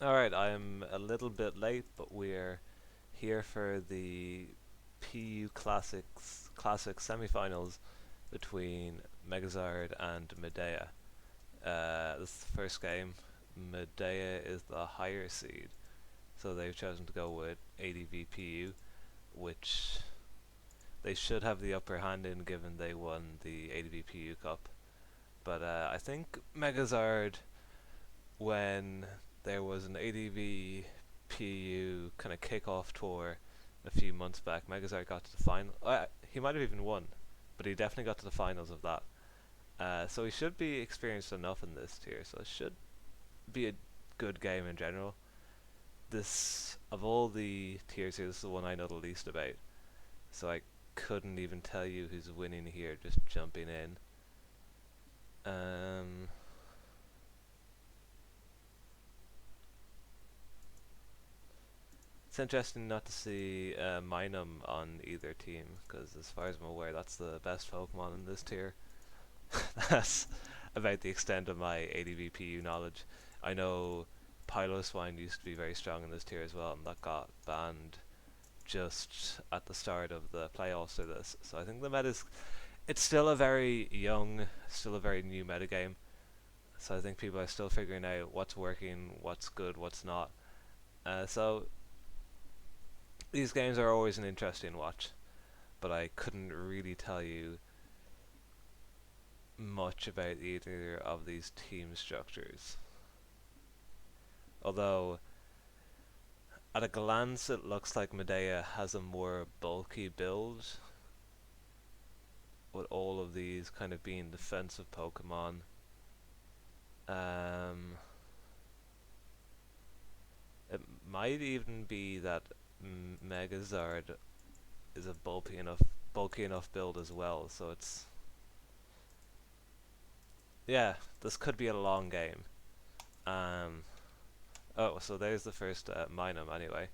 Alright, I'm a little bit late, but we're here for the PU Classic semi-finals between Megazard and Medeia. This is the first game. Medeia is the higher seed, so they've chosen to go with ADV PU, which they should have the upper hand in given they won the ADV PU Cup. But I think Megazard, when there was an ADV PU kind of kick-off tour a few months back, Megazord got to the final. He might have even won, but he definitely got to the finals of that. So he should be experienced enough in this tier. So it should be a good game in general. This of all the tiers here, this is the one I know the least about. So I couldn't even tell you who's winning here. Just jumping in. Um, It's interesting not to see Minum on either team, because as far as I'm aware, that's the best Pokemon in this tier. That's about the extent of my ADVPU knowledge. I know Piloswine used to be very strong in this tier as well, and that got banned just at the start of the playoffs for this. So I think the meta's it's still a very young, still a very new metagame. So I think people are still figuring out what's working, what's good, what's not. So these games are always an interesting watch, but I couldn't really tell you much about either of these team structures. Although, at a glance, it looks like Medeia has a more bulky build, with all of these kind of being defensive Pokemon. Um, it might even be that Megazard is a bulky enough build as well. So it's yeah, this could be a long game. Um, oh, so there's the first Minum anyway.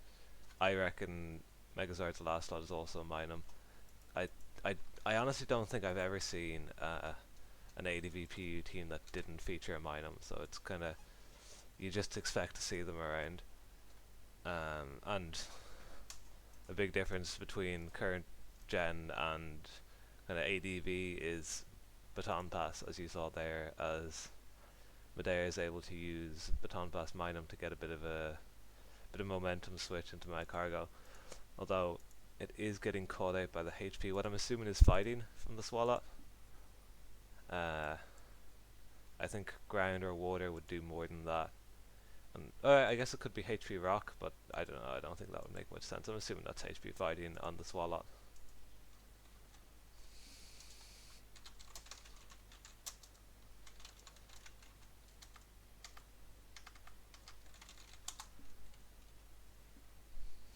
I reckon Megazord's last slot is also Minum. I, I, I honestly don't think I've ever seen an ADVPU team that didn't feature a Minum, so it's kind of, you just expect to see them around. And a big difference between current gen and kind of ADV is Baton Pass, as you saw there, as Medeia is able to use Baton Pass Minum to get a bit of momentum switch into my cargo. Although it is getting caught out by the HP. What I'm assuming is fighting from the Swalot. Uh, I think ground or water would do more than that. And I guess it could be HP rock, but I don't know. I don't think that would make much sense. I'm assuming that's HP fighting on the Swalot.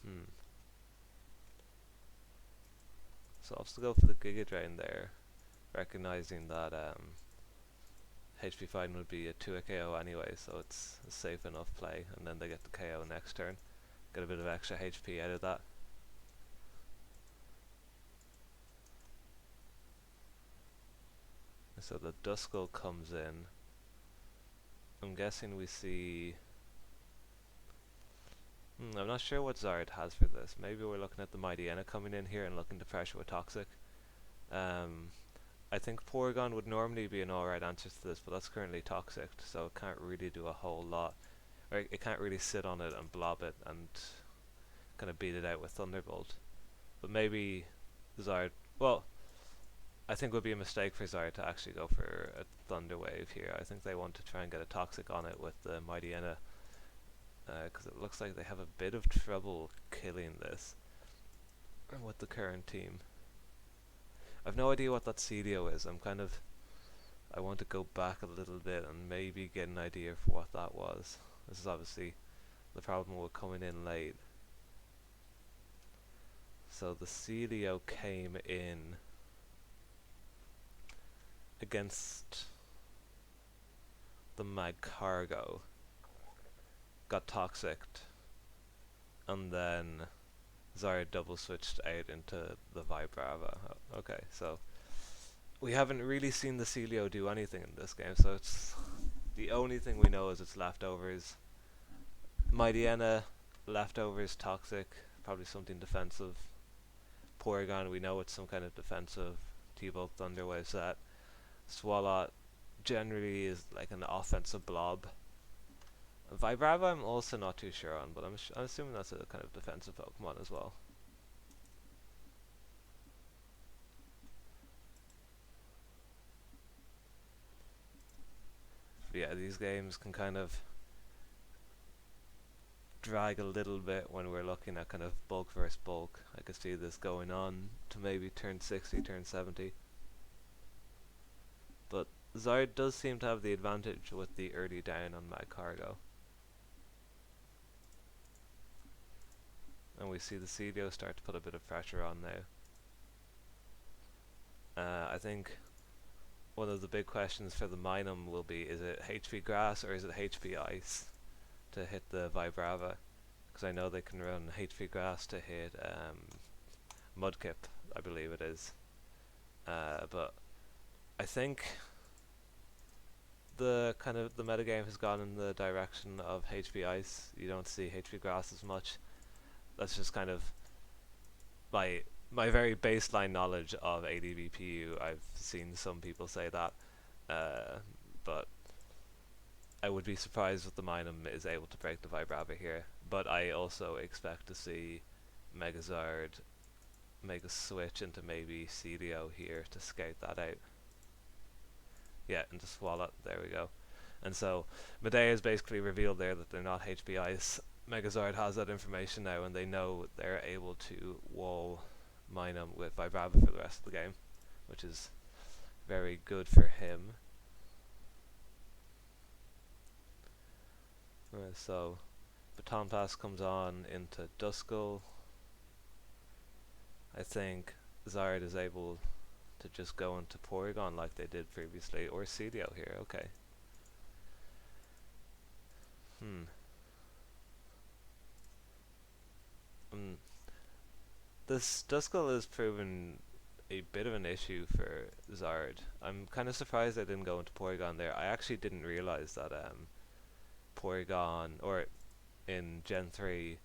Hmm. So I'll still go for the Giga Drain there, recognizing that HP fighting would be a 2 KO anyway, so it's a safe enough play. And then they get the KO next turn, get a bit of extra HP out of that. So the Duskull comes in. I'm guessing we see. I'm not sure what Zard has for this. Maybe we're looking at the Medeia coming in here and looking to pressure with Toxic. I think Porygon would normally be an alright answer to this, but that's currently Toxic, so it can't really do a whole lot. Or it can't really sit on it and blob it and kind of beat it out with Thunderbolt. But maybe Zard. Well, I think it would be a mistake for Zard to actually go for a Thunder Wave here. I think they want to try and get a Toxic on it with the Medeia, because it looks like they have a bit of trouble killing this with the current team. I've no idea what that Celio is. I want to go back a little bit and maybe get an idea for what that was. This is obviously the problem with coming in late. So the Celio came in against the Magcargo, got Toxicked, and then Zarya double switched out into the Vibrava. Okay, so we haven't really seen the Celio do anything in this game, so it's the only thing we know is its leftovers. Medeia, leftovers, toxic, probably something defensive. Porygon, we know it's some kind of defensive. T-Bolt, Thunderwave set. Swalot generally is like an offensive blob. Vibrava I'm also not too sure on, but I'm assuming that's a kind of defensive Pokemon as well. But yeah, these games can kind of drag a little bit when we're looking at kind of bulk versus bulk. I could see this going on to maybe turn 60, turn 70. But Zard does seem to have the advantage with the early down on Magcargo. And we see the Celio start to put a bit of pressure on now. I think one of the big questions for the Minum will be, is it HP Grass or is it HP Ice to hit the Vibrava? Because I know they can run HP Grass to hit Mudkip, I believe it is. But I think the metagame has gone in the direction of HP Ice. You don't see HP Grass as much. That's just kind of my very baseline knowledge of ADVPU. I've seen some people say that, but I would be surprised if the Minum is able to break the Vibrava here. But I also expect to see Megazord make a switch into maybe Celio here to scout that out. Yeah, into Swalot, there we go. And so Medeia has basically revealed there that they're not HP Ice. Megazord has that information now, and they know they're able to wall Minum with Vibrava for the rest of the game, which is very good for him. So Baton Pass comes on into Duskull. I think Zard is able to just go into Porygon like they did previously, or Celio here. Okay. This Duskull is proven a bit of an issue for Zard. I'm kind of surprised I didn't go into Porygon there. I actually didn't realize that Porygon, or in Gen 3,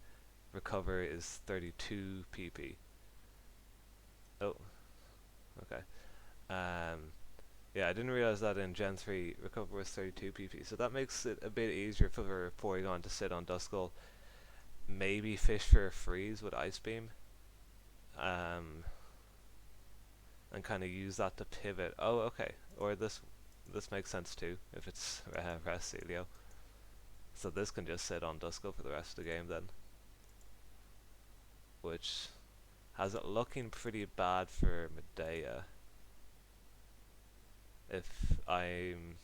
Recover is 32 pp. Oh, okay. Yeah, I didn't realize that in Gen 3 Recover was 32 pp, so that makes it a bit easier for Porygon to sit on Duskull. Maybe fish for a freeze with Ice Beam. And kind of use that to pivot. Oh, okay. Or this makes sense too, if it's Rest Celio. So this can just sit on Duskull for the rest of the game then. Which has it looking pretty bad for Medeia. If I'm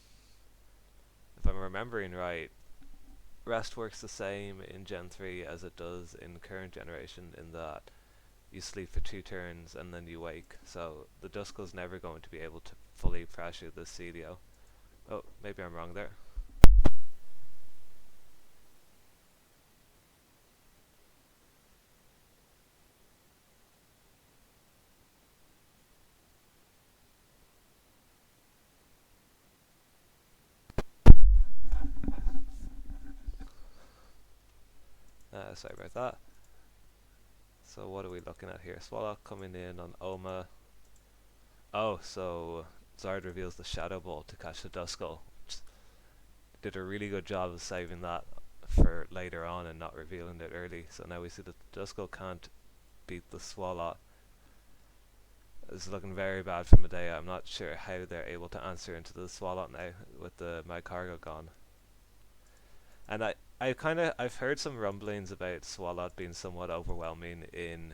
remembering right, Rest works the same in Gen 3 as it does in current generation, in that you sleep for 2 turns and then you wake, so the Duskull's never going to be able to fully pressure the Celio. Oh, maybe I'm wrong there. Sorry about that. So what are we looking at here? Swallow coming in on Oma. Oh, so Zard reveals the Shadow Ball to catch the Duskull. Did a really good job of saving that for later on and not revealing it early. So now we see that the Duskull can't beat the Swallow. It's looking very bad for Medeia. I'm not sure how they're able to answer into the Swallow now with the Magcargo gone. And I've heard some rumblings about Swalot being somewhat overwhelming in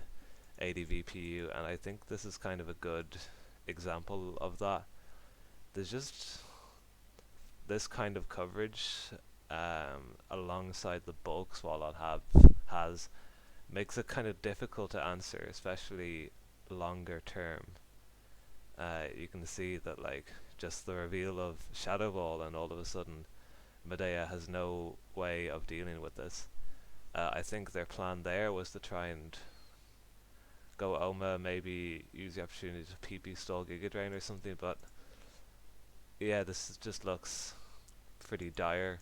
ADVPU, and I think this is kind of a good example of that. There's just this kind of coverage alongside the bulk Swalot has makes it kind of difficult to answer, especially longer term. You can see that just the reveal of Shadow Ball, and all of a sudden Medeia has no way of dealing with this. I think their plan there was to try and go Oma, maybe use the opportunity to PP stall Giga Drain or something, but yeah, this just looks pretty dire.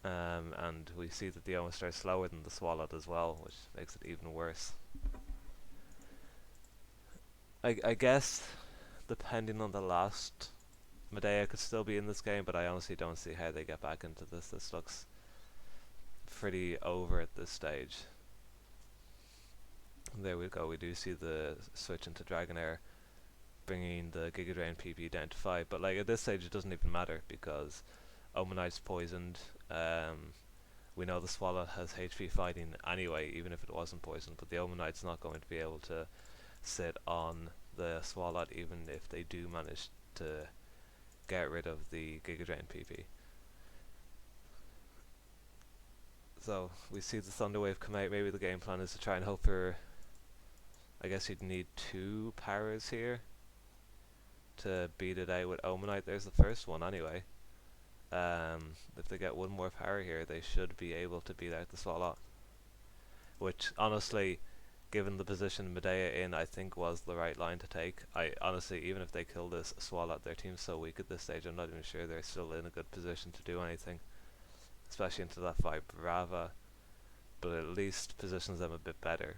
And we see that the Omastar are slower than the Swalot as well, which makes it even worse. I guess, depending on the last, Medeia could still be in this game, but I honestly don't see how they get back into this. This looks pretty over at this stage. There we go, we do see the switch into Dragonair, bringing the Giga Drain PP down to 5, but like at this stage it doesn't even matter because Omanite's poisoned. We know the Swallow has HP fighting anyway, even if it wasn't poisoned, but the Omanite's not going to be able to sit on the Swallow even if they do manage to get rid of the Giga Drain PP. So we see the Thunder Wave come out. Maybe the game plan is to try and hope for, I guess you'd need 2 powers here to beat it out with Omanite. There's the first one anyway. If they get 1 more power here, they should be able to beat out the Swallow, which honestly, given the position Medeia in, I think was the right line to take. I honestly, even if they kill this Swallow, their team's so weak at this stage, I'm not even sure they're still in a good position to do anything, especially into that Vibrava, but at least positions them a bit better.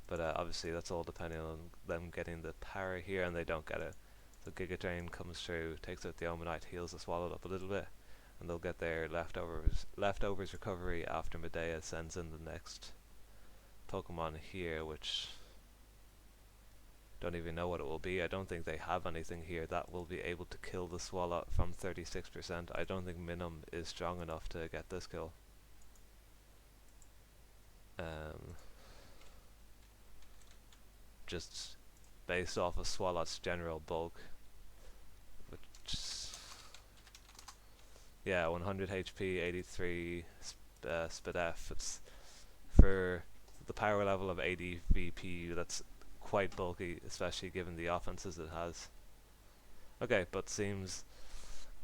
But obviously that's all depending on them getting the power here, and they don't get it. So Giga Drain comes through, takes out the Omanite, heals the Swallow up a little bit, and they'll get their leftovers recovery after Medeia sends in the next Pokemon here, which don't even know what it will be. I don't think they have anything here that will be able to kill the Swallow from 36%. I don't think Minimum is strong enough to get this kill. Just based off of Swallow's general bulk, which yeah, 100 HP, 83 SpDef. It's for the power level of 80 VP, that's quite bulky, especially given the offenses it has. Okay, but seems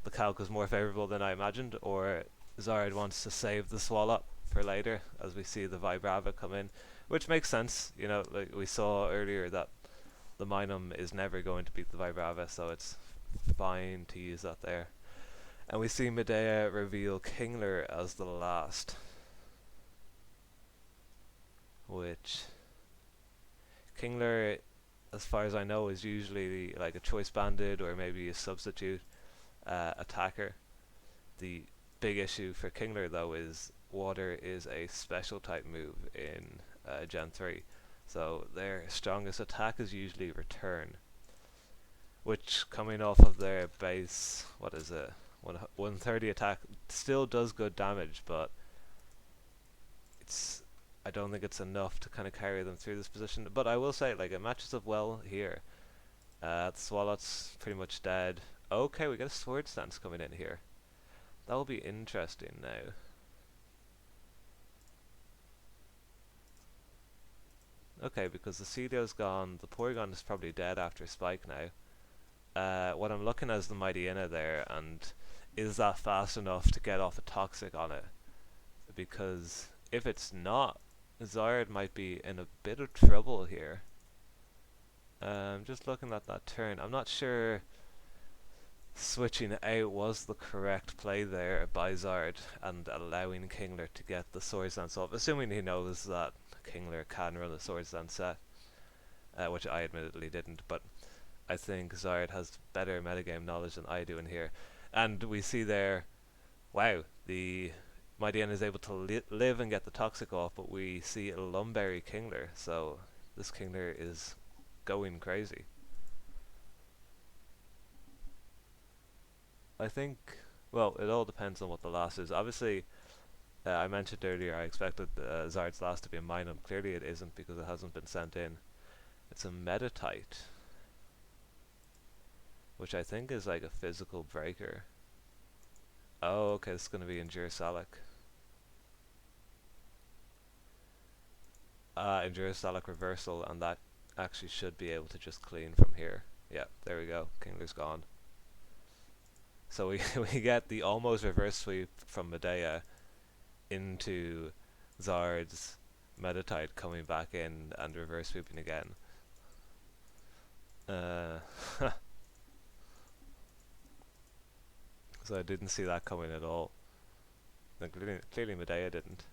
the calc was more favourable than I imagined, or Zard wants to save the Swallow for later as we see the Vibrava come in, which makes sense. You know, like we saw earlier that the Minun is never going to beat the Vibrava, so it's fine to use that there. And we see Medeia reveal Kingler as the last, which Kingler, as far as I know, is usually like a choice banded or maybe a substitute attacker. The big issue for Kingler though is water is a special type move in Gen 3, so their strongest attack is usually return, which coming off of their base, what is it, 130 attack, still does good damage, but I don't think it's enough to kind of carry them through this position. But I will say, like, it matches up well here. The Swallow's pretty much dead. Okay, we got a Sword Stance coming in here. That will be interesting now. Okay, because the Celio's gone, the Porygon is probably dead after Spike now. What I'm looking at is the Medeia there, and is that fast enough to get off a Toxic on it? Because if it's not, Zard might be in a bit of trouble here. Just looking at that turn, I'm not sure switching out was the correct play there by Zard and allowing Kingler to get the Sword Dance off, assuming he knows that Kingler can run a Sword Dance set, which I admittedly didn't, but I think Zard has better metagame knowledge than I do in here. And we see there, wow, the Medeia is able to live and get the Toxic off, but we see a Lumberry Kingler, so this Kingler is going crazy. I think, well, it all depends on what the last is. Obviously, I mentioned earlier I expected Zard's last to be a Minun. Clearly it isn't because it hasn't been sent in. It's a Meditite, which I think is like a physical breaker. Oh, okay, it's going to be Endure Salic. Endure Salic reversal, and that actually should be able to just clean from here. Yeah, there we go. Kingler's gone. So we get the almost reverse sweep from Medeia into Zard's Meditite coming back in and reverse sweeping again. So I didn't see that coming at all. And clearly Medeia didn't.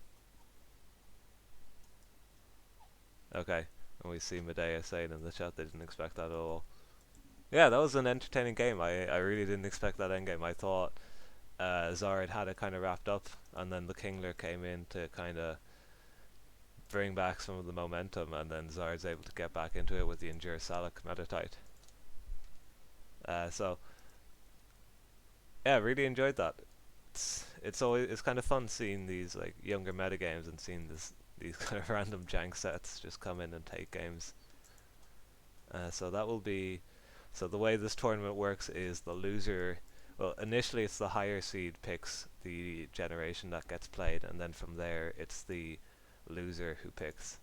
Okay, and we see Medeia saying in the chat they didn't expect that at all. Yeah, that was an entertaining game. I really didn't expect that endgame. I thought Zard had it kind of wrapped up, and then the Kingler came in to kind of bring back some of the momentum, and then Zard's able to get back into it with the Endure Salic Meditite. So yeah, really enjoyed that. It's kind of fun seeing these like younger meta games and seeing these kind of random jank sets just come in and take games. So that will be. So the way this tournament works is the loser. Well, initially it's the higher seed picks the generation that gets played, and then from there it's the loser who picks.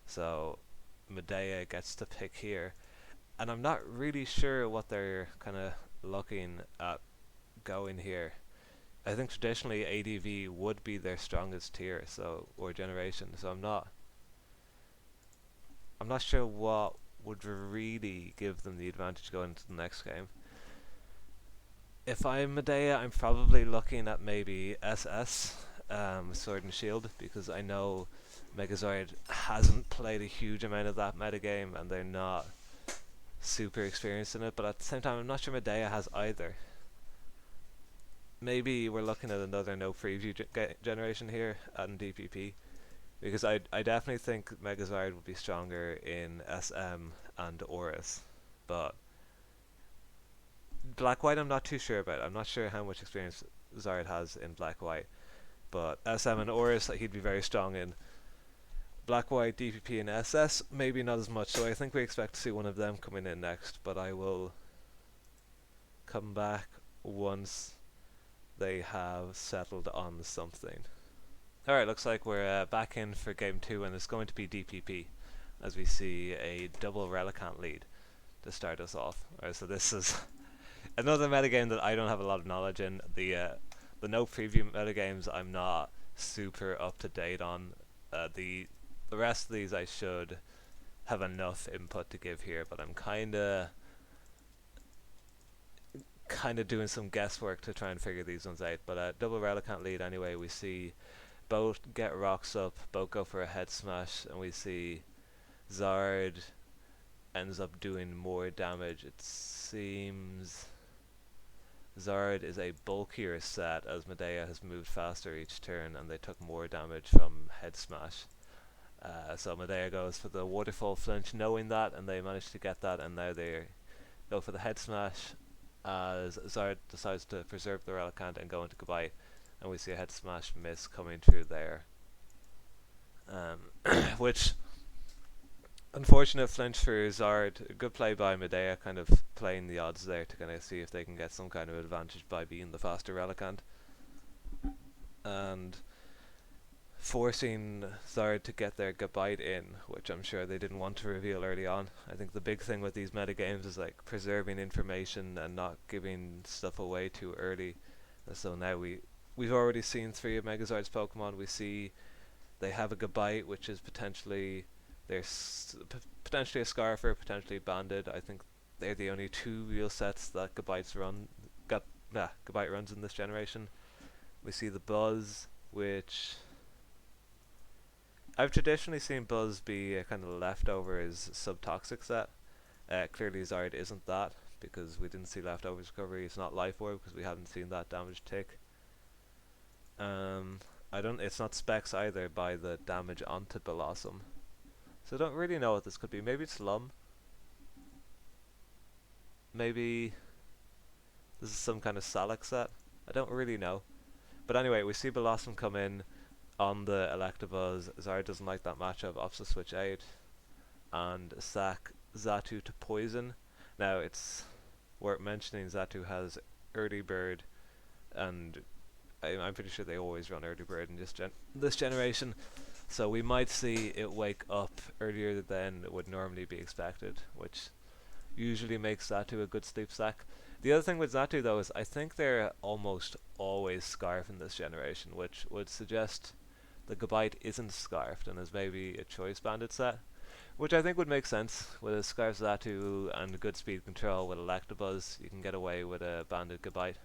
So Medeia gets to pick here, and I'm not really sure what they're kind of looking at going here. I think traditionally ADV would be their strongest tier, so or generation. So I'm not sure what would really give them the advantage going into the next game. If I'm Medeia, I'm probably looking at maybe SS, Sword and Shield, because I know Megazord hasn't played a huge amount of that metagame and they're not super experienced in it, but at the same time I'm not sure Medeia has either. Maybe we're looking at another no preview generation here and DPP, because I definitely think Megazord would be stronger in SM and Horus, but Black-White I'm not too sure about. I'm not sure how much experience Zard has in Black-White, but SM and Horus he'd be very strong in. Black-White, DPP and SS maybe not as much, so I think we expect to see one of them coming in next, but I will come back once they have settled on something. Alright, looks like we're back in for game 2, and it's going to be DPP as we see a double Relicanth lead to start us off. Alright, so this is another metagame that I don't have a lot of knowledge in. The no preview metagames I'm not super up to date on. The rest of these I should have enough input to give here, but I'm kinda doing some guesswork to try and figure these ones out. But double Relicanth lead anyway, we see both get rocks up, both go for a head smash, and we see Zard ends up doing more damage. It seems Zard is a bulkier set as Medeia has moved faster each turn and they took more damage from head smash. So Medeia goes for the waterfall flinch knowing that, and they managed to get that, and now they go for the head smash as Zard decides to preserve the Relicanth and go into goodbye, and we see a head smash miss coming through there. Which unfortunate flinch for Zard. Good play by Medeia, kind of playing the odds there to kind of see if they can get some kind of advantage by being the faster Relicanth, and forcing Zard to get their Gabite in, which I'm sure they didn't want to reveal early on. I think the big thing with these metagames is like preserving information and not giving stuff away too early. So now we've already seen 3 of Megazord's Pokemon. We see they have a Gabite, which is potentially potentially a Scarfer, potentially Banded. I think they're the only 2 real sets that Gabite runs in this generation. We see the Buzz, which I've traditionally seen Buzz be a kind of leftovers subtoxic set. Clearly Zard isn't that, because we didn't see leftovers recovery. It's not Life Orb because we haven't seen that damage tick. It's not Specs either by the damage onto Blossom. So I don't really know what this could be. Maybe it's Lum. Maybe this is some kind of Salic set. I don't really know. But anyway, we see Blossom come in on the Electabuzz. Zard doesn't like that matchup, opts to switch out and sack Xatu to poison. Now it's worth mentioning Xatu has early bird, and I'm pretty sure they always run early bird in this generation, so we might see it wake up earlier than would normally be expected, which usually makes Xatu a good sleep sack. The other thing with Xatu though is I think they're almost always Scarf in this generation, which would suggest the Gabite isn't Scarfed and is maybe a choice banded set, which I think would make sense. With a Scarf Xatu and good speed control with Electabuzz, you can get away with a banded Gabite.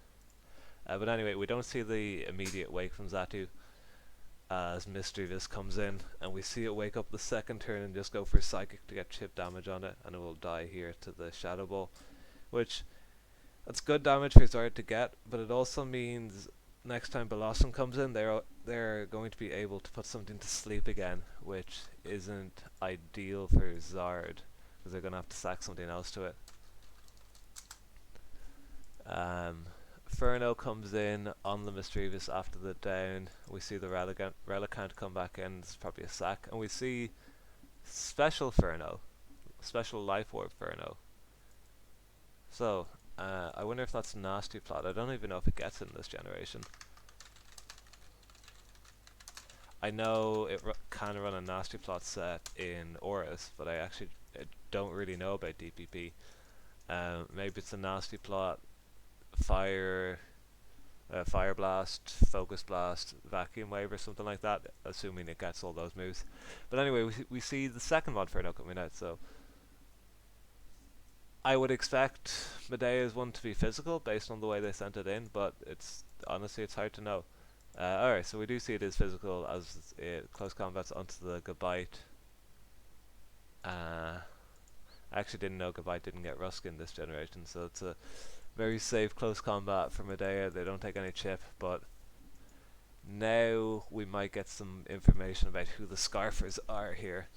But anyway, we don't see the immediate wake from Zatu as Mischievous comes in, and we see it wake up the second turn and just go for Psychic to get chip damage on it, and it will die here to the Shadow Ball, which that's good damage for Zard to get, but it also means next time Blossom comes in, they're going to be able to put something to sleep again, which isn't ideal for Zard, because they're going to have to sack something else to it. Furno comes in on the Mischievous after the down. We see the Relicanth come back in. This is probably a sack. And we see special Furno. Special Life Orb Furno. So, I wonder if that's a nasty plot. I don't even know if it gets in this generation. I know it can run a nasty plot set in Auras, but I don't really know about DPP. Maybe it's a nasty plot Fire Blast, Focus Blast, Vacuum Wave or something like that, assuming it gets all those moves. But anyway, we see the second Monferno coming out, so I would expect Medeia's one to be physical based on the way they sent it in, but honestly it's hard to know. Alright, so we do see it is physical as it close combats onto the Gabite. I actually didn't know Gabite didn't get Ruskin this generation, so it's a very safe close combat for Medeia. They don't take any chip, but now we might get some information about who the Scarfers are here.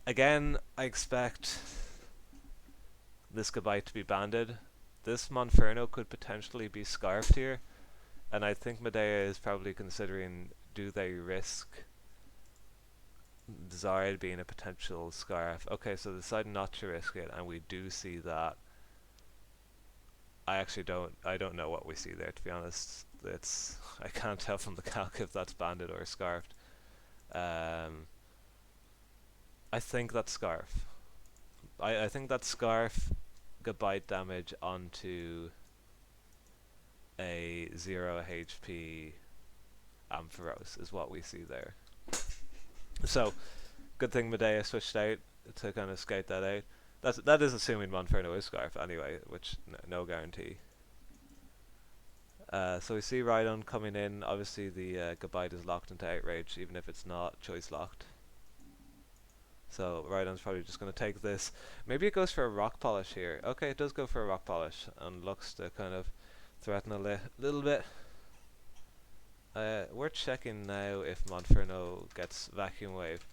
Again, I expect this Gabite to be banded. This Monferno could potentially be scarfed here, and I think Medeia is probably considering, do they risk Zard being a potential scarf? Okay, so they decide not to risk it, and we do see that. I don't know what we see there, to be honest. I can't tell from the calc if that's banded or scarfed. I think that's scarf. I think that scarf Gabite damage onto a 0 HP Ampharos is what we see there. So, good thing Medeia switched out to kind of skate that out. That is assuming Monferno is scarf anyway, which no guarantee. So we see Rhydon coming in. Obviously the Gabite is locked into Outrage, even if it's not choice locked. So Rhydon's probably just going to take this. Maybe it goes for a Rock Polish here. Okay, it does go for a Rock Polish, and looks to kind of threaten a little bit. We're checking now if Monferno gets Vacuum Wave.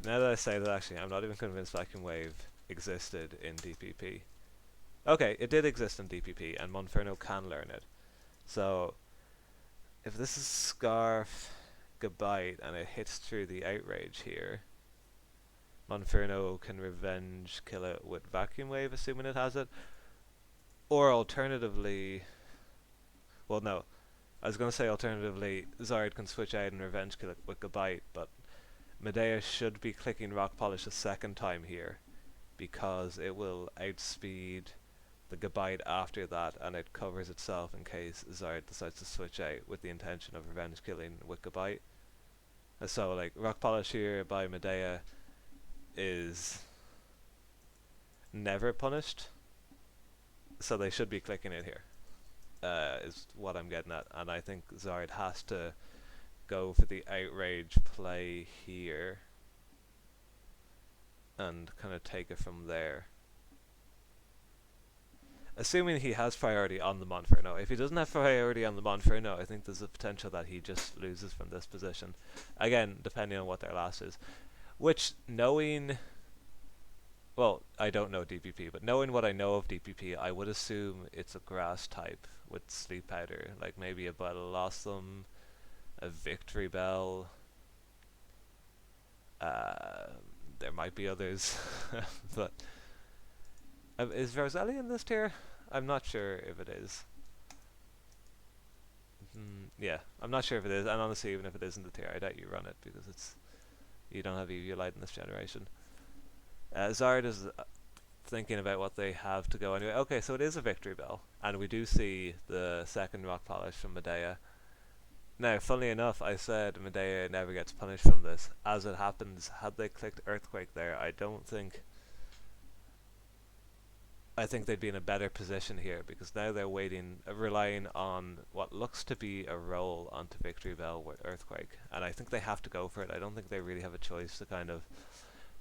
Now that I say that, actually, I'm not even convinced Vacuum Wave existed in DPP. Okay, it did exist in DPP, and Monferno can learn it. So, if this is Scarf Gabite and it hits through the Outrage here, Monferno can Revenge kill it with Vacuum Wave, assuming it has it. Or alternatively, well no, I was going to say alternatively, Zard can switch out and Revenge kill it with Gabite, but Medeia should be clicking Rock Polish a second time here, because it will outspeed the Gabite after that, and it covers itself in case Zard decides to switch out with the intention of Revenge killing with Gabite. So like Rock Polish here by Medeia is never punished, so they should be clicking it here, is what I'm getting at. And I think Zard has to go for the Outrage play here and kind of take it from there, assuming he has priority on the Monferno. If he doesn't have priority on the Monferno, I think there's a potential that he just loses from this position, again depending on what their last is, which, knowing, well, I don't know DPP, but knowing what I know of DPP, I would assume it's a grass type with Sleep Powder, like maybe a Blossom, a Victory Bell. There might be others, but is Roselia in this tier? I'm not sure if it is. Yeah, I'm not sure if it is, and honestly, even if it isn't the tier, I doubt you run it because you don't have Eviolite in this generation. Zard is thinking about what they have to go anyway. Okay, so it is a Victory Bell, and we do see the second Rock Polish from Medeia. Now, funnily enough, I said Medeia never gets punished from this. As it happens, had they clicked Earthquake there, I don't think I think they'd be in a better position here because now they're relying on what looks to be a roll onto Victory Bell with Earthquake, and I think they have to go for it. I don't think they really have a choice to kind of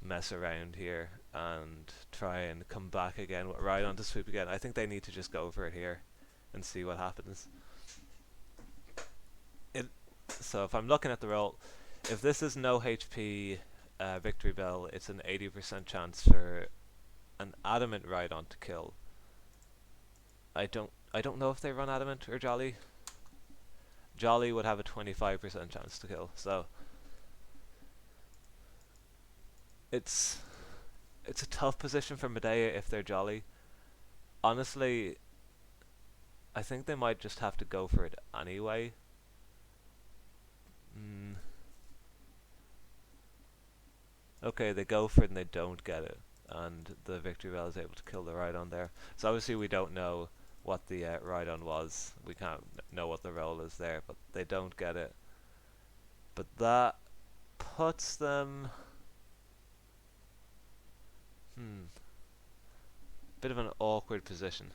mess around here and try and come back again right onto Sweep again. I think they need to just go for it here and see what happens. So if I'm looking at the roll, if this is no HP Victory Bell, it's an 80% chance for an Adamant Rhydon to kill. I don't know if they run Adamant or Jolly. Jolly would have a 25% chance to kill, so it's a tough position for Medeia if they're Jolly. Honestly, I think they might just have to go for it anyway. Okay, they go for it and they don't get it, and the Victory Bell is able to kill the Rhydon there. So obviously we don't know what the Rhydon was. We can't know what the roll is there, but they don't get it. But that puts them... bit of an awkward position.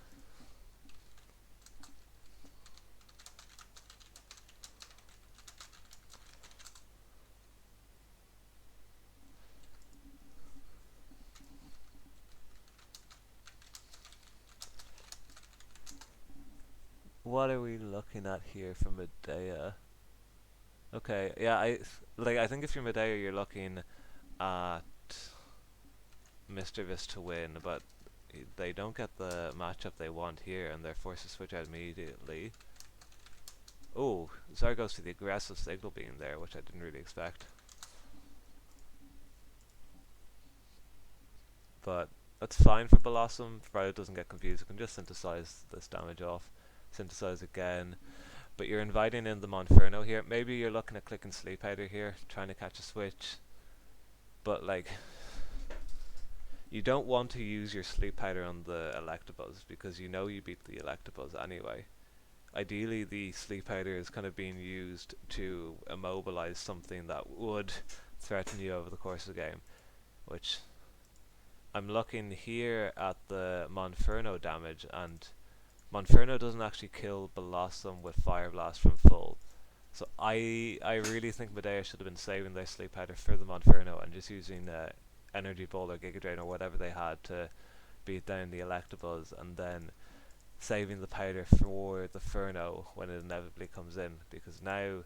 What are we looking at here for Medeia? Okay, yeah, I think if you're Medeia, you're looking at Mischievous to win, but they don't get the matchup they want here, and they're forced to switch out immediately. Oh, Zar goes for the aggressive signal beam there, which I didn't really expect. But that's fine for Blossom, provided it doesn't get confused. It can just synthesize this damage off, synthesize again. But you're inviting in the Monferno here. Maybe you're looking at clicking Sleep Powder here, trying to catch a switch. But like, you don't want to use your Sleep Powder on the Electabuzz because you know you beat the Electabuzz anyway. Ideally, the Sleep Powder is kind of being used to immobilize something that would threaten you over the course of the game, which I'm looking here at the Monferno damage, and Monferno doesn't actually kill Blossom with Fire Blast from full. So I really think Medeia should have been saving their Sleep Powder for the Monferno and just using Energy Ball or Giga Drain or whatever they had to beat down the Electabuzz, and then saving the powder for the Furno when it inevitably comes in, because now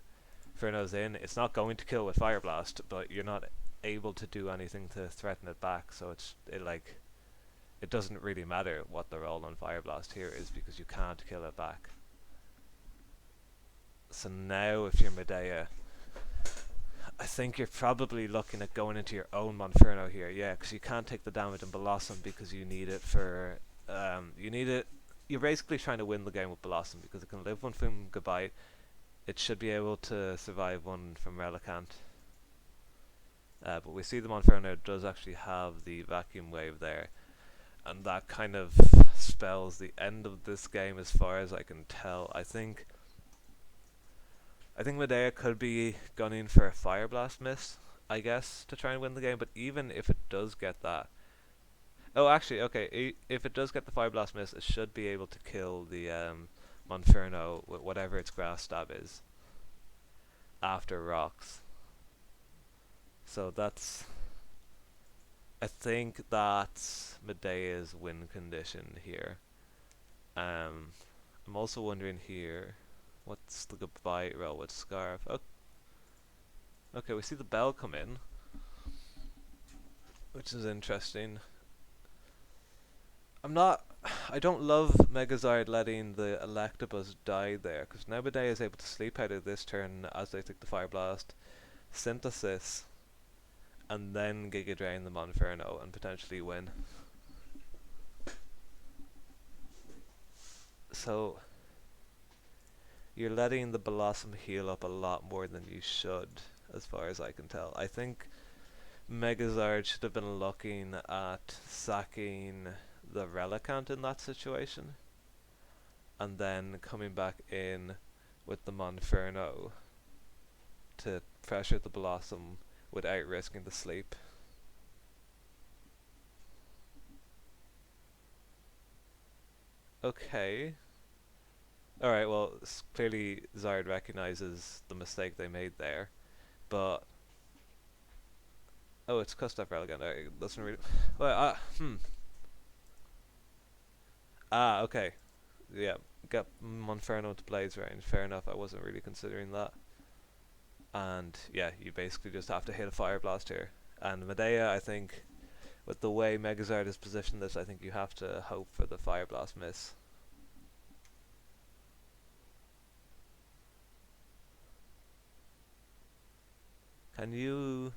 Furno's in, it's not going to kill with Fire Blast, but you're not able to do anything to threaten it back, so it doesn't really matter what the roll on Fire Blast here is because you can't kill it back. So now if you're Medeia, I think you're probably looking at going into your own Monferno here, yeah, because you can't take the damage in Blossom because you need it for you're basically trying to win the game with Blossom because it can live one from Goodbye. It should be able to survive one from Relicanth. But we see the Monferno does actually have the Vacuum Wave there, and that kind of spells the end of this game as far as I can tell. I think Medeia could be gunning for a Fire Blast miss, I guess, to try and win the game, but even if it does get that... Oh, actually, okay, if it does get the Fire Blast miss, it should be able to kill the Monferno with whatever its Grass Stab is after Rocks. So that's... I think that's Medeia's win condition here. I'm also wondering here, what's the Goodbye roll with Scarf? Oh, okay, we see the Bell come in, which is interesting. I don't love Megazord letting the Electabuzz die there, because now Medeia is able to sleep out of this turn as they take the Fire Blast, Synthesis, and then Giga Drain the Monferno and potentially win. So you're letting the Blossom heal up a lot more than you should, as far as I can tell. I think Megazord should have been looking at sacking the Relicanth in that situation, and then coming back in with the Monferno to pressure the Blossom without risking the sleep. Okay. Alright, well, clearly Zard recognizes the mistake they made there, but... Oh, it's Gustav Religan. It doesn't really... Well, Ah, okay. Yeah, get Monferno to Blaze range. Fair enough, I wasn't really considering that. And yeah, you basically just have to hit a Fire Blast here. And Medeia, I think, with the way Megazard has positioned this, I think you have to hope for the Fire Blast miss. Can you...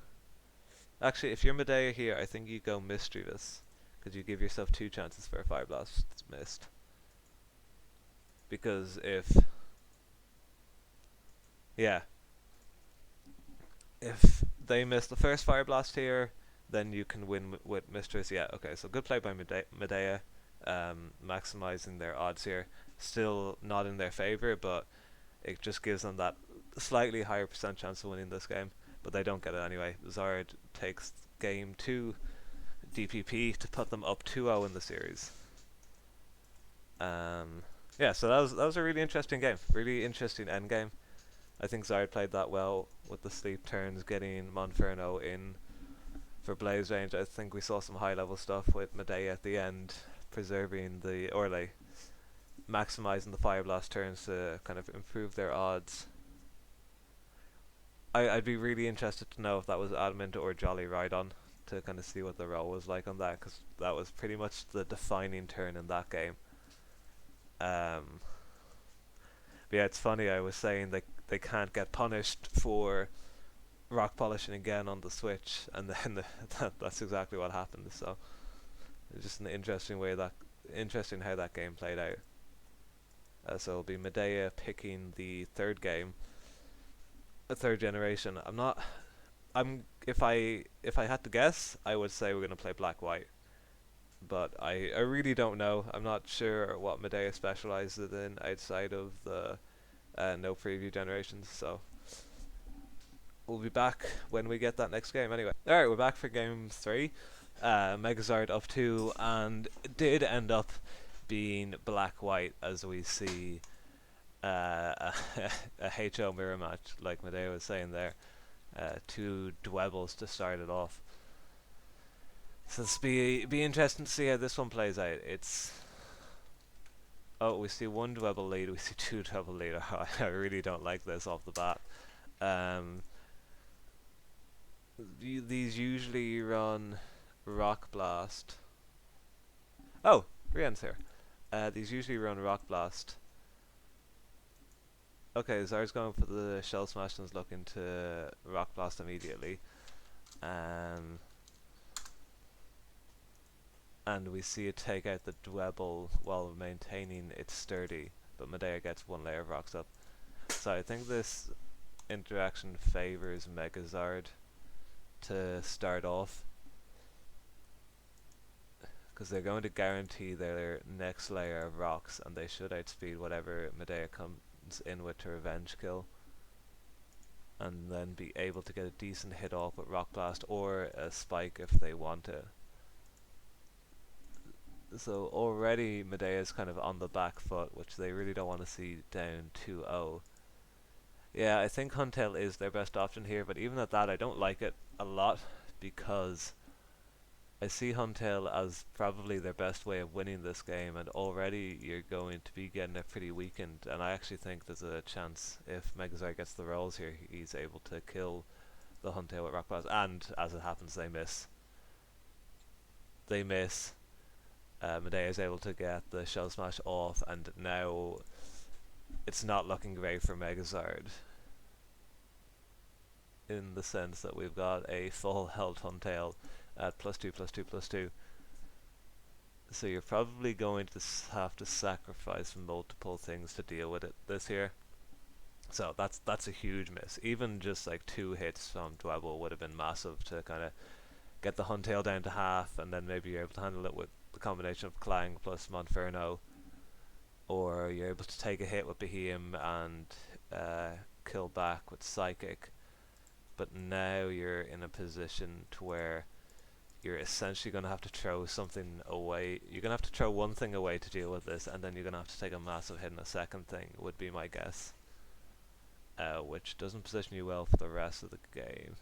Actually, if you're Medeia here, I think you go Mischievous, because you give yourself two chances for a Fire Blast missed. Because if... Yeah. If they miss the first Fire Blast here, then you can win with Mistress. Yeah, okay, so good play by Medeia, maximizing their odds here. Still not in their favor, but it just gives them that slightly higher percent chance of winning this game. But they don't get it anyway. Zard takes game 2 DPP to put them up 2-0 in the series. Yeah, so that was a really interesting game. Really interesting end game. I think Zard played that well with the sleep turns, getting Monferno in for Blaze range. I think we saw some high level stuff with Medeia at the end, preserving the Orlay, maximizing the Fire Blast turns to kind of improve their odds. I'd be really interested to know if that was Adamant or Jolly Rhydon, to kind of see what the role was like on that, because that was pretty much the defining turn in that game. But yeah, it's funny, I was saying they can't get punished for rock polishing again on the Switch, and then that's exactly what happened. So it's just an interesting how that game played out. So it'll be Medeia picking the third game, a third generation. If I had to guess, I would say we're gonna play black white, but I really don't know. I'm not sure what Medeia specializes in outside of the no preview generations. So we'll be back when we get that next game. Anyway, all right, we're back for game 3. Megazard up 2, and it did end up being black white, as we see a HO mirror match, like Medeia was saying there. 2 Dwebbles to start it off. So it's be interesting to see how this one plays out. It's we see 1 Dwebble lead, we see 2 Dwebble lead. I really don't like this off the bat. These usually run Rock Blast. Oh, Rian's here. These usually run Rock Blast. Okay, Zard's going for the Shell Smash and is looking to Rock Blast immediately. And we see it take out the Dwebble while maintaining its sturdy, but Medeia gets 1 layer of rocks up. So I think this interaction favors Megazard to start off, because they're going to guarantee their next layer of rocks, and they should outspeed whatever Medeia comes in with to revenge kill, and then be able to get a decent hit off with Rock Blast or a Spike if they want it. So already Medeia's kind of on the back foot, which they really don't want to see down 2-0. Yeah, I think Huntail is their best option here, but even at that I don't like it a lot, because I see Huntail as probably their best way of winning this game, and already you're going to be getting it pretty weakened. And I actually think there's a chance, if Megazard gets the rolls here, he's able to kill the Huntail with Rock Blast, and as it happens they miss. Medeia is able to get the Shell Smash off, and now it's not looking great for Megazard, in the sense that we've got a full health Huntail at +2/+2/+2. So you're probably going to have to sacrifice multiple things to deal with it this year. So that's a huge miss. Even just like 2 hits from Dwebble would have been massive to kind of get the Huntail down to half, and then maybe you're able to handle it with the combination of Clang plus Monferno, or you're able to take a hit with Beheem and kill back with Psychic. But now you're in a position to where you're essentially going to have to throw something away. You're going to have to throw one thing away to deal with this, and then you're going to have to take a massive hit on a second thing, would be my guess. Which doesn't position you well for the rest of the game.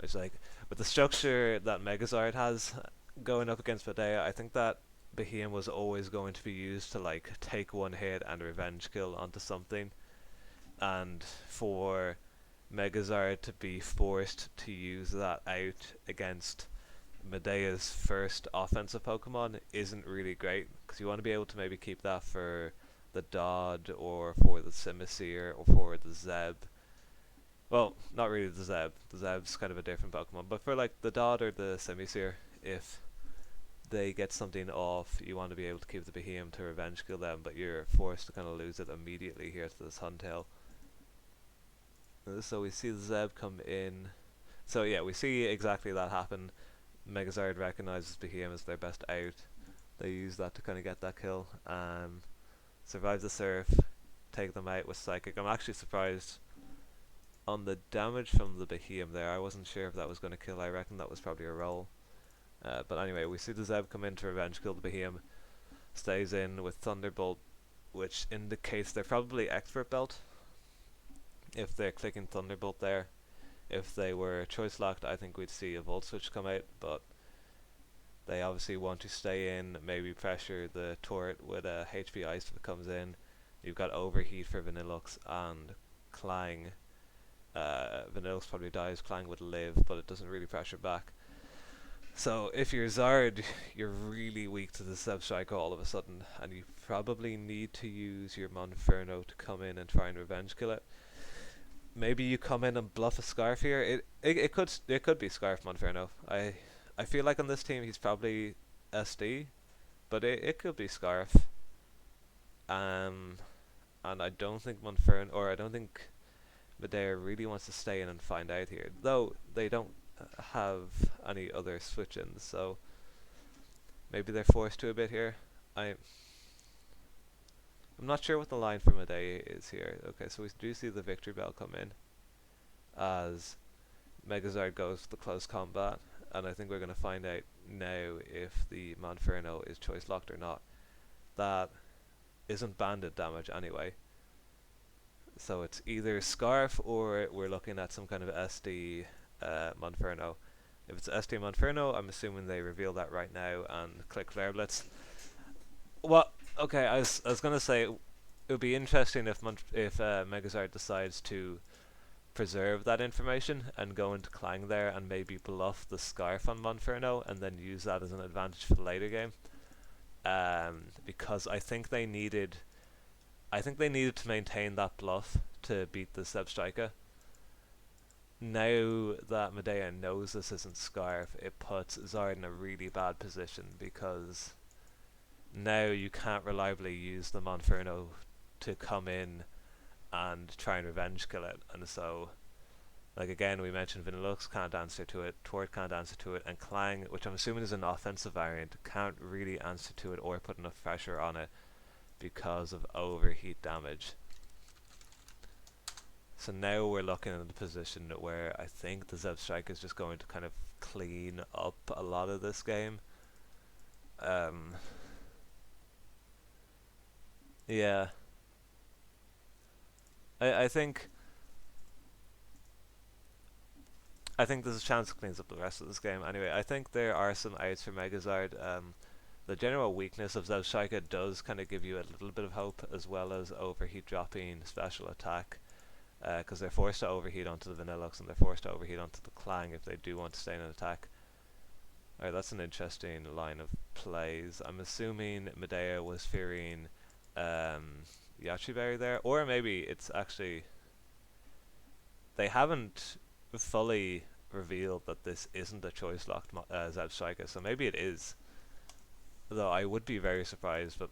It's like, with the structure that Megazord has going up against Medeia, I think that Behemoth was always going to be used to like take one hit and revenge kill onto something, and for Megazord to be forced to use that out against Medeia's first offensive Pokemon isn't really great, because you want to be able to maybe keep that for the Dodd or for the Simisear or for the Zeb. Well, not really the Zeb. The Zeb's kind of a different Pokemon, but for like the Dodd or the Simisear, if they get something off, you want to be able to keep the Behemoth to revenge kill them, but you're forced to kind of lose it immediately here to this Huntail. So we see the Zeb come in. So yeah, we see exactly that happen. Megazord recognizes Behemoth as their best out. They use that to kind of get that kill. Survive the Surf, take them out with Psychic. I'm actually surprised on the damage from the Behemoth there. I wasn't sure if that was going to kill. I reckon that was probably a roll. But anyway, we see the Zeb come in to revenge kill the Behemoth. Stays in with Thunderbolt, which indicates they're probably Expert Belt if they're clicking Thunderbolt there. If they were choice locked, I think we'd see a Volt Switch come out, but they obviously want to stay in, maybe pressure the turret with a HP Ice if it comes in. You've got Overheat for Vanillux and Clang. Vanillux probably dies, Clang would live, but it doesn't really pressure back. So if you're Zard, you're really weak to the Zebstrika all of a sudden, and you probably need to use your Monferno to come in and try and revenge kill it. Maybe you come in and bluff a Scarf here. It could be Scarf Monferno. I feel like on this team he's probably SD, but it could be Scarf. And I don't think Monferno, or I don't think Medeia really wants to stay in and find out here, though they don't have any other switch-ins, so maybe they're forced to a bit here. I'm not sure what the line for Medeia is here. Okay, so we do see the Victory Bell come in as Megazord goes to the close combat, and I think we're going to find out now if the Monferno is choice locked or not. That isn't banded damage anyway, so it's either Scarf or we're looking at some kind of SD Monferno. If it's SD Monferno, I'm assuming they reveal that right now and click Flare Blitz. Well, okay, I was gonna say it would be interesting if Megazord decides to preserve that information and go into Clang there and maybe bluff the Scarf on Monferno and then use that as an advantage for the later game. Because I think they needed to maintain that bluff to beat the Zebstrika. Now that Medeia knows this isn't Scarf, it puts Zard in a really bad position, because now you can't reliably use the Monferno to come in and try and revenge kill it. And so, like again, we mentioned Vanillux can't answer to it, Twort can't answer to it, and Clang, which I'm assuming is an offensive variant, can't really answer to it or put enough pressure on it because of overheat damage. So now we're looking at the position where I think the Zebstrika is just going to kind of clean up a lot of this game. Yeah. I think there's a chance it cleans up the rest of this game. Anyway, I think there are some outs for Megazord. The general weakness of Zebstrika does kind of give you a little bit of hope, as well as overheat dropping special attack. Because they're forced to overheat onto the Vanillux and they're forced to overheat onto the Clang if they do want to stay in an attack. Alright, that's an interesting line of plays. I'm assuming Medeia was fearing Yachiberry there, or maybe it's actually... They haven't fully revealed that this isn't a choice locked Zebstrika, so maybe it is. Though I would be very surprised, but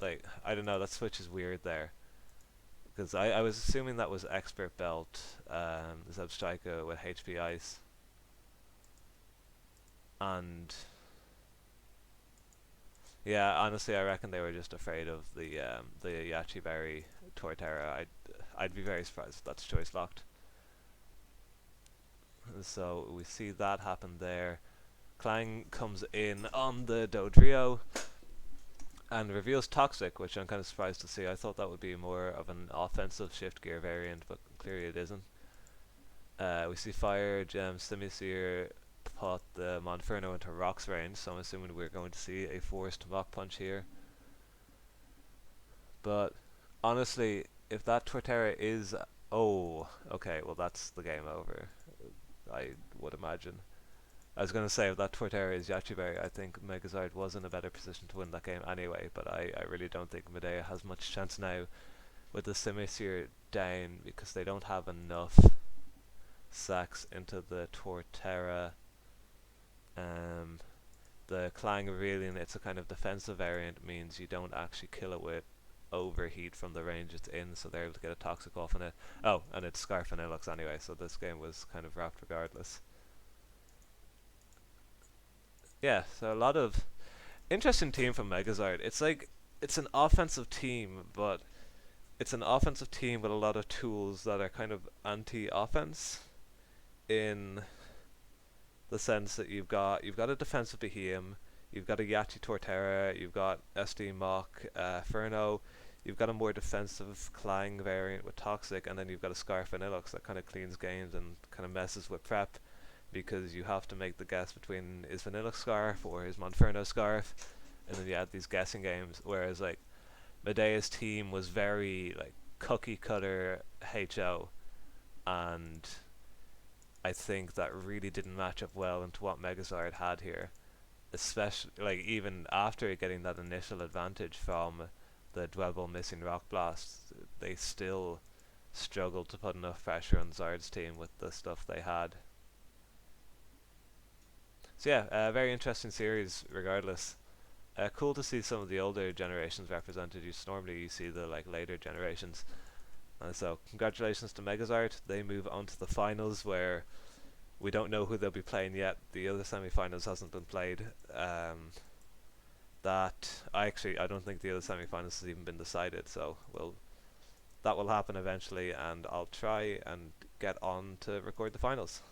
like, I don't know, that switch is weird there. Because I was assuming that was Expert Belt, Zebstrika with HP Ice. And yeah, honestly, I reckon they were just afraid of the Yachiberry Torterra. I'd be very surprised if that's choice locked. So we see that happen there. Clang comes in on the Dodrio and reveals Toxic, which I'm kind of surprised to see. I thought that would be more of an offensive shift gear variant, but clearly it isn't. We see Fire, Gem, Simisear put the Monferno into Rock's range, so I'm assuming we're going to see a forced Mach Punch here. But honestly, if that Torterra is... Oh, okay, well that's the game over, I would imagine. I was going to say, if that Torterra is Yachiberry, I think Megazord was in a better position to win that game anyway, but I really don't think Medeia has much chance now with the Simisear down, because they don't have enough sacks into the Torterra. The Clang Aurelion, it's a kind of defensive variant, means you don't actually kill it with overheat from the range it's in, so they're able to get a Toxic off on it. Oh, and it's Scarf and Ilux anyway, so this game was kind of wrapped regardless. Yeah, so a lot of interesting team from Megazord. It's like, it's an offensive team, but it's an offensive team with a lot of tools that are kind of anti-offense, in the sense that you've got a defensive Behemoth, you've got a Yachi Torterra, you've got SD Mach, Furno, you've got a more defensive Clang variant with Toxic, and then you've got a Scarf and Ilux that kind of cleans games and kind of messes with prep, because you have to make the guess between is Vanilla Scarf or is Monferno Scarf, and then you add these guessing games. Whereas like Medeia's team was very like cookie cutter HO, and I think that really didn't match up well into what Megazord had here. Especially like even after getting that initial advantage from the Dwebble missing Rock Blast, they still struggled to put enough pressure on Zard's team with the stuff they had. So yeah, very interesting series regardless. Cool to see some of the older generations represented. Normally you see the like later generations. So congratulations to Megazord. They move on to the finals, where we don't know who they'll be playing yet. The other semi-finals hasn't been played. I don't think the other semi-finals has even been decided. So that will happen eventually, and I'll try and get on to record the finals.